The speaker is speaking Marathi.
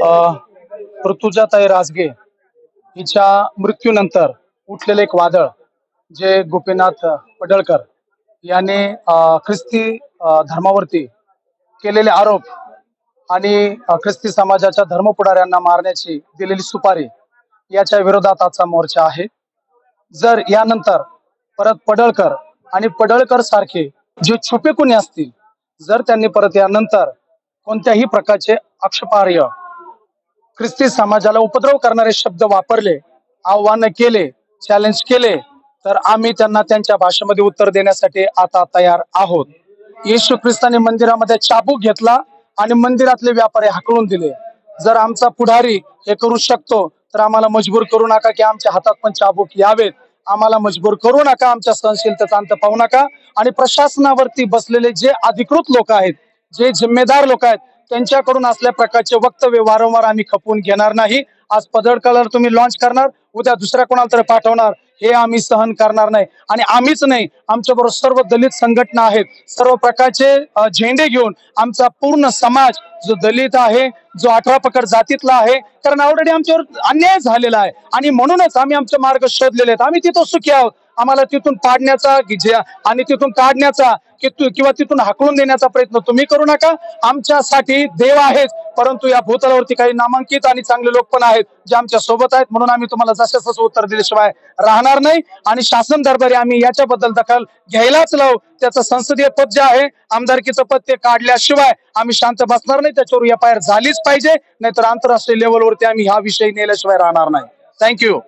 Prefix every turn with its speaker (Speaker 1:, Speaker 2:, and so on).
Speaker 1: ऋतुजाताई राजगे हिच्या मृत्यूनंतर उठलेले एक वादळ जे गोपीनाथ पडळकर याने ख्रिस्ती धर्मावरती केलेले आरोप आणि ख्रिस्ती समाजाच्या धर्मपुढाऱ्यांना मारण्याची दिलेली सुपारी याच्या विरोधात आजचा मोर्चा आहे. जर यानंतर परत पडळकर आणि पडळकर सारखे जे छुपे कुणी असतील, जर त्यांनी परत यानंतर कोणत्याही प्रकारचे आक्षेपार्ह ख्रिस्ती समाजाला उपद्रव करणारे शब्द वापरले, आव्हान केले, चॅलेंज केले, तर आम्ही त्यांना त्यांच्या भाषेमध्ये उत्तर देण्यासाठी आता तयार आहोत. येशू ख्रिस्ताने मंदिरामध्ये चाबूक घेतला आणि मंदिरातले व्यापारी हाकलून दिले. जर आमचा पुढारी हे करू शकतो तर आम्हाला मजबूर करू नका की आमच्या हातात पण चाबूक यावेत. आम्हाला मजबूर करू नका, आमच्या सहनशीलतेचा अंत पाहू नका. आणि प्रशासनावरती बसलेले जे अधिकृत लोक आहेत, जे जिम्मेदार लोक आहेत, त्यांच्याकडून असल्या प्रकारचे वक्तव्य वारंवार आम्ही खपवून घेणार नाही. आज पडळकर तुम्ही लॉन्च करणार, उद्या दुसऱ्या कोणाला तरी पाठवणार, हे आम्ही सहन करणार नाही. आणि आम्हीच नाही, आमच्या बरोबर सर्व दलित संघटना आहेत, सर्व प्रकारचे झेंडे घेऊन आमचा पूर्ण समाज जो दलित आहे, जो 18 पकड जातीतला आहे, कारण ऑलरेडी आमच्यावर अन्याय झालेला आहे आणि म्हणूनच आम्ही आमचे मार्ग शोधलेले आहेत. आम्ही तिथं सुखी आहोत. आम्हाला तिथून पाडण्याचा आणि तिथून काढण्याचा किंवा तिथून हाकलून देण्याचा प्रयत्न तुम्ही करू नका. आमच्यासाठी देव आहेत, परंतु या भूतलावरती काही नामांकित आणि चांगले लोक पण आहेत जे आमच्या सोबत आहेत. म्हणून आम्ही तुम्हाला जसं उत्तर दिल्याशिवाय राहणार नाही आणि शासन दरबारी आम्ही याच्याबद्दल दखल घ्यायलाच लावू. त्याचं संसदीय पद जे आहे, आमदारकीचं पद, ते काढल्याशिवाय आम्ही शांत बसणार नाही. त्याच्यावर एफआयआर झालीच पाहिजे, नाहीतर आंतरराष्ट्रीय लेवलवरती आम्ही हा विषय नेल्याशिवाय राहणार नाही. थँक्यू.